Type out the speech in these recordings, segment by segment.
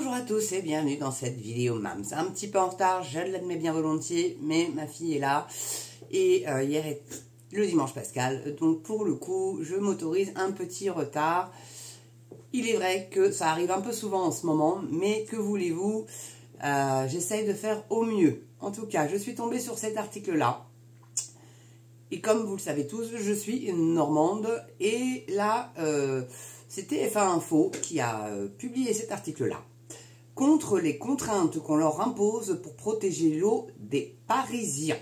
Bonjour à tous et bienvenue dans cette vidéo MAM. C'est un petit peu en retard, je l'admets bien volontiers, mais ma fille est là. Et hier est le dimanche pascal, donc pour le coup, je m'autorise un petit retard. Il est vrai que ça arrive un peu souvent en ce moment, mais que voulez-vous, j'essaye de faire au mieux. En tout cas, je suis tombée sur cet article-là. Et comme vous le savez tous, je suis une Normande. Et là, c'était TF1 Info qui a publié cet article-là. Contre les contraintes qu'on leur impose pour protéger l'eau des Parisiens.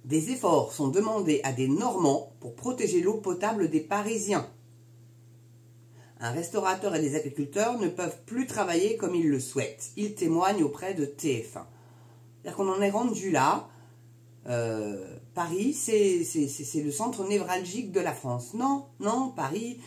Des efforts sont demandés à des Normands pour protéger l'eau potable des Parisiens. Un restaurateur et des agriculteurs ne peuvent plus travailler comme ils le souhaitent. Ils témoignent auprès de TF1. C'est-à-dire qu'on en est rendu là. Paris, c'est le centre névralgique de la France. Non, Paris...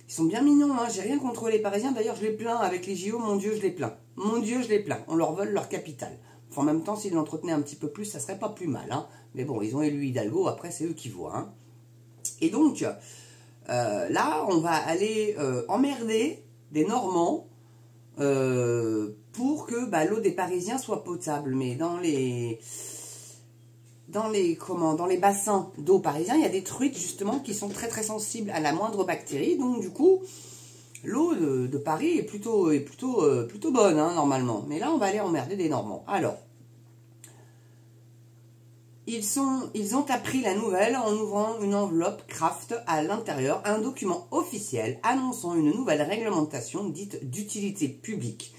ils sont bien mignons, hein. J'ai rien contre les Parisiens. D'ailleurs, je les plains avec les JO. Mon Dieu, je les plains. Mon Dieu, je les plains. On leur vole leur capitale. Enfin, en même temps, s'ils l'entretenaient un petit peu plus, ça serait pas plus mal. Hein. Mais bon, ils ont élu Hidalgo. Après, c'est eux qui voient. Hein. Et donc, là, on va aller emmerder des Normands pour que l'eau des Parisiens soit potable. Mais dans les bassins d'eau parisiens, il y a des truites justement qui sont très sensibles à la moindre bactérie. Donc du coup, l'eau de Paris est plutôt bonne hein, normalement. Mais là, on va aller emmerder des Normands. Alors, ils ont appris la nouvelle en ouvrant une enveloppe Kraft à l'intérieur, un document officiel annonçant une nouvelle réglementation dite d'utilité publique.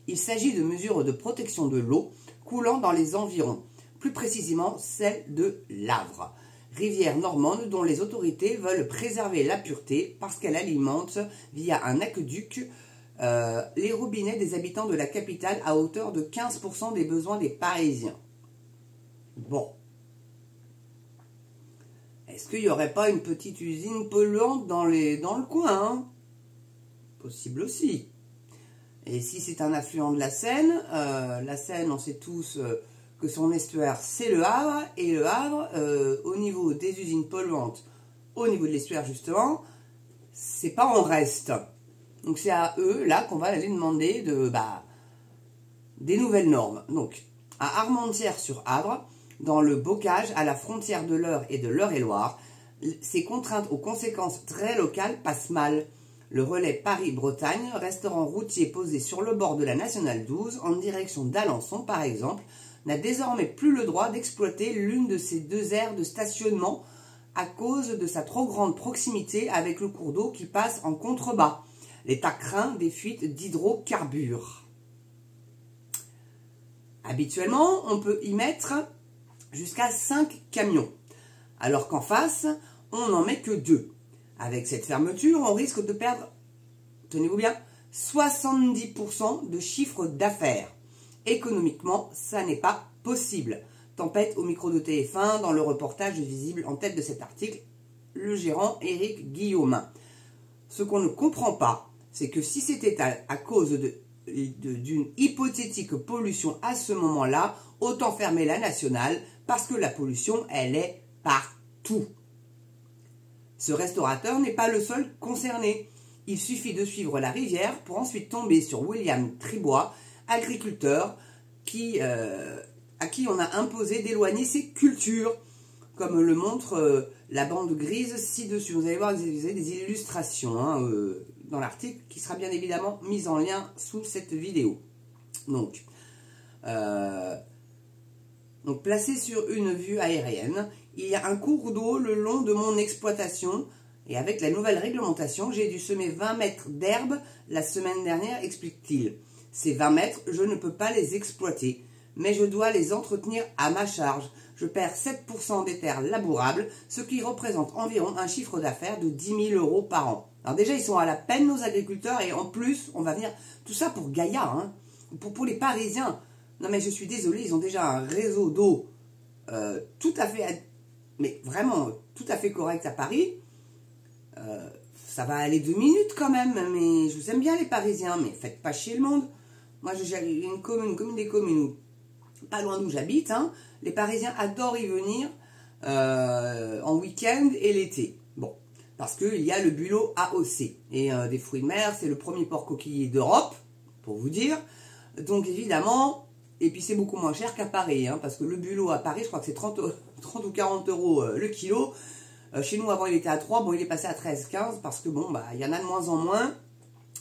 Il s'agit de mesures de protection de l'eau coulant dans les environs. Plus précisément celle de l'Avre, rivière normande dont les autorités veulent préserver la pureté parce qu'elle alimente via un aqueduc les robinets des habitants de la capitale à hauteur de 15% des besoins des Parisiens. Bon. Est-ce qu'il n'y aurait pas une petite usine polluante dans le coin hein? Possible aussi. Et si c'est un affluent de la Seine, on sait tous... que son estuaire, c'est le Havre, et le Havre, au niveau des usines polluantes, au niveau de l'estuaire justement, c'est pas en reste. Donc c'est à eux, là, qu'on va aller demander des nouvelles normes. Donc, à Armentières-sur-Havre, dans le bocage, à la frontière de l'Eure et de l'Eure-et-Loire, ces contraintes aux conséquences très locales passent mal. Le relais Paris-Bretagne, restaurant routier posé sur le bord de la Nationale 12, en direction d'Alençon par exemple, n'a désormais plus le droit d'exploiter l'une de ces deux aires de stationnement à cause de sa trop grande proximité avec le cours d'eau qui passe en contrebas. L'État craint des fuites d'hydrocarbures. Habituellement, on peut y mettre jusqu'à 5 camions, alors qu'en face, on n'en met que 2. Avec cette fermeture, on risque de perdre, tenez-vous bien, 70% de chiffre d'affaires. Économiquement, ça n'est pas possible. Tempête au micro de TF1 dans le reportage visible en tête de cet article, le gérant Éric Guillaumin. Ce qu'on ne comprend pas, c'est que si c'était à cause d'une hypothétique pollution à ce moment-là, autant fermer la nationale parce que la pollution, elle est partout. Ce restaurateur n'est pas le seul concerné. Il suffit de suivre la rivière pour ensuite tomber sur William Tribois, agriculteur à qui on a imposé d'éloigner ses cultures, comme le montre la bande grise ci-dessus. Vous allez voir, vous avez des illustrations hein, dans l'article qui sera bien évidemment mise en lien sous cette vidéo. Donc placé sur une vue aérienne, il y a un cours d'eau le long de mon exploitation. Et avec la nouvelle réglementation, j'ai dû semer 20 mètres d'herbe la semaine dernière, explique-t-il. Ces 20 mètres, je ne peux pas les exploiter, mais je dois les entretenir à ma charge. Je perds 7% des terres labourables, ce qui représente environ un chiffre d'affaires de 10 000 € par an. Alors déjà, ils sont à la peine, nos agriculteurs, et en plus, on va venir... Tout ça pour Gaïa, hein, pour les Parisiens. Non mais je suis désolée, ils ont déjà un réseau d'eau tout à fait... Mais vraiment, tout à fait correct à Paris. Ça va aller 2 minutes quand même, mais je vous aime bien les Parisiens, mais faites pas chier le monde. Moi, j'ai une commune des communes, pas loin d'où j'habite, hein. Les Parisiens adorent y venir en week-end et l'été. Bon, parce qu'il y a le bulot AOC. Et des fruits de mer, c'est le premier porc coquillier d'Europe, pour vous dire. Donc évidemment, et puis c'est beaucoup moins cher qu'à Paris, hein, parce que le bulot à Paris, je crois que c'est 30 ou 40 euros le kilo. Chez nous, avant, il était à 3, bon, il est passé à 13, 15, parce que bon, bah, il y en a de moins en moins,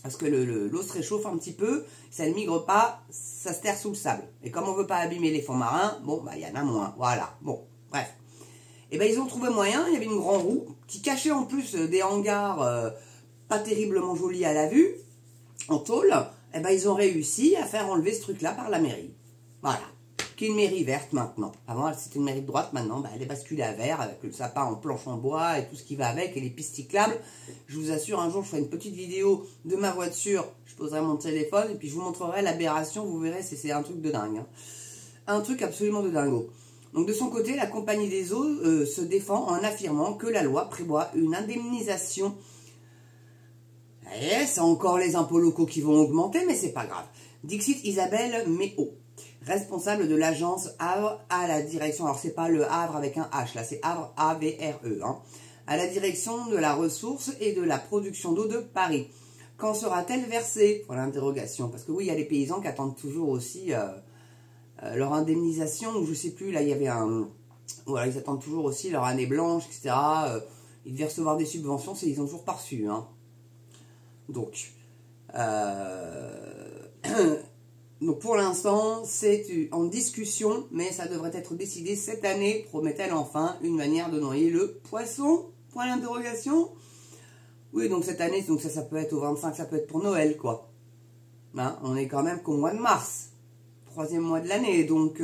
parce que l'eau se réchauffe un petit peu, ça ne migre pas, ça se terre sous le sable. Et comme on ne veut pas abîmer les fonds marins, bon, bah, il y en a moins, voilà, bon, bref. Et ben ils ont trouvé moyen, il y avait une grande roue, qui cachait en plus des hangars pas terriblement jolis à la vue, en tôle, et ben ils ont réussi à faire enlever ce truc-là par la mairie. Voilà. Qui est une mairie verte maintenant. Avant, c'était une mairie de droite, maintenant, bah, elle est basculée à vert, avec le sapin en planche en bois et tout ce qui va avec, et les pistes cyclables. Je vous assure, un jour, je ferai une petite vidéo de ma voiture, je poserai mon téléphone, et puis je vous montrerai l'aberration, vous verrez, c'est un truc de dingue. Hein. Un truc absolument de dingo. Donc de son côté, la Compagnie des eaux se défend en affirmant que la loi prévoit une indemnisation. Et c'est encore les impôts locaux qui vont augmenter, mais c'est pas grave. Dixit Isabelle Méo, responsable de l'agence Havre à la direction, alors c'est pas le Havre avec un H, là c'est Havre A-V-R-E, hein, à la direction de la ressource et de la production d'eau de Paris. Quand sera-t-elle versée? Pour l'interrogation, parce que oui, il y a les paysans qui attendent toujours aussi leur indemnisation, ou je sais plus, là il y avait un... Voilà, ils attendent toujours aussi leur année blanche, etc. Ils devaient recevoir des subventions, ils ont toujours pas reçu, hein. Donc, donc pour l'instant, c'est en discussion, mais ça devrait être décidé cette année, promet-elle enfin, une manière de noyer le poisson? Point d'interrogation. Oui, donc cette année, donc ça peut être au 25, ça peut être pour Noël, quoi. Hein, on est quand même qu'au mois de mars, 3e mois de l'année, donc...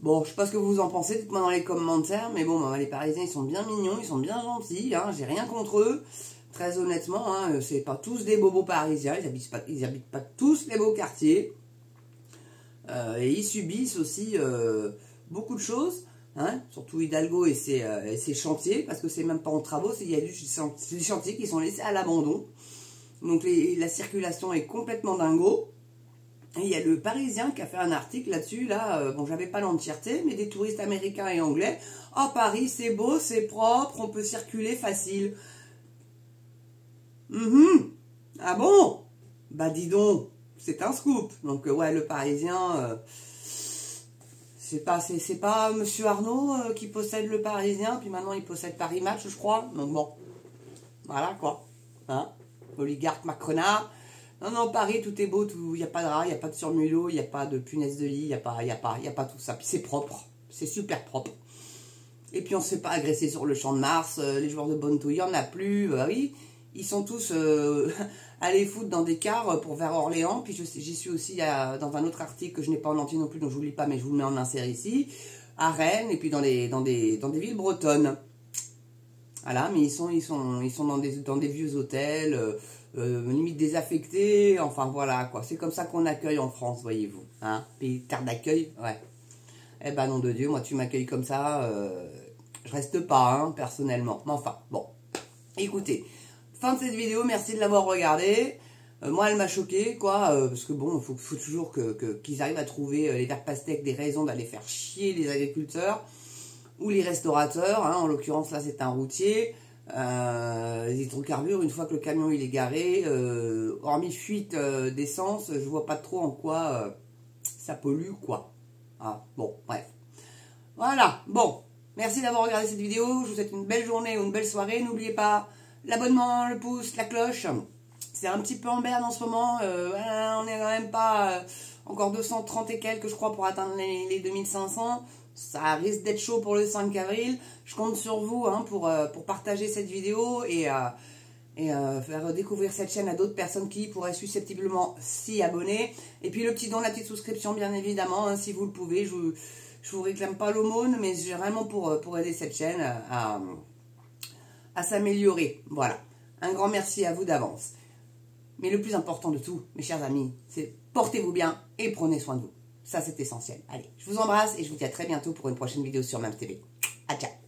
bon, je sais pas ce que vous en pensez, dites-moi dans les commentaires, mais bon, les Parisiens, ils sont bien mignons, ils sont bien gentils, hein, j'ai rien contre eux. Très honnêtement, hein, c'est pas tous des bobos parisiens, ils habitent pas tous les beaux quartiers. Et ils subissent aussi beaucoup de choses, hein, surtout Hidalgo et ses chantiers, parce que c'est même pas en travaux, il y a des chantiers qui sont laissés à l'abandon. Donc la circulation est complètement dingo. Et il y a le Parisien qui a fait un article là-dessus, là, bon, j'avais pas l'entièreté, mais des touristes américains et anglais. Oh, Paris, c'est beau, c'est propre, on peut circuler facile. Ah bon? Bah dis donc, c'est un scoop. Donc ouais, le Parisien, c'est pas Monsieur Arnaud qui possède le Parisien, puis maintenant il possède Paris Match, je crois. Donc bon, voilà quoi. Hein, oligarque macronard. Non, non, Paris, tout est beau, il n'y a pas de rats, il n'y a pas de surmulot, il n'y a pas de punaise de lit, il n'y a pas tout ça. Puis c'est propre, c'est super propre. Et puis on ne se fait pas agresser sur le champ de Mars, les joueurs de bonne touille, il n'y en a plus, oui. Ils sont tous allés foutre dans des cars pour vers Orléans. Puis j'y suis aussi dans un autre article que je n'ai pas en entier non plus, donc je ne vous le lis pas, mais je vous le mets en insert ici. À Rennes, et puis dans des villes bretonnes. Voilà, mais ils sont dans des vieux hôtels, limite désaffectés, enfin voilà quoi. C'est comme ça qu'on accueille en France, voyez-vous. Hein, pays terre d'accueil, ouais. Eh ben nom de Dieu, moi tu m'accueilles comme ça, je reste pas, hein, personnellement. Mais enfin, bon. Écoutez, fin de cette vidéo, merci de l'avoir regardée. Moi, elle m'a choqué, quoi, parce que bon, il faut toujours qu'ils arrivent à trouver, les verts pastèques, des raisons d'aller faire chier les agriculteurs ou les restaurateurs. Hein, en l'occurrence, là, c'est un routier. Les hydrocarbures, une fois que le camion il est garé, hormis fuite d'essence, je vois pas trop en quoi ça pollue, quoi. Ah, bon, bref. Voilà, bon. Merci d'avoir regardé cette vidéo. Je vous souhaite une belle journée ou une belle soirée. N'oubliez pas l'abonnement, le pouce, la cloche. C'est un petit peu en berne en ce moment. On n'est quand même pas encore 230 et quelques, je crois, pour atteindre les 2500. Ça risque d'être chaud pour le 5 avril. Je compte sur vous, hein, pour partager cette vidéo et faire découvrir cette chaîne à d'autres personnes qui pourraient susceptiblement s'y abonner. Et puis le petit don, la petite souscription, bien évidemment, hein, si vous le pouvez. Je vous réclame pas l'aumône, mais c'est vraiment pour aider cette chaîne à s'améliorer. Voilà. Un grand merci à vous d'avance. Mais le plus important de tout, mes chers amis, c'est portez-vous bien et prenez soin de vous. Ça, c'est essentiel. Allez, je vous embrasse et je vous dis à très bientôt pour une prochaine vidéo sur MAMS TV. À ciao.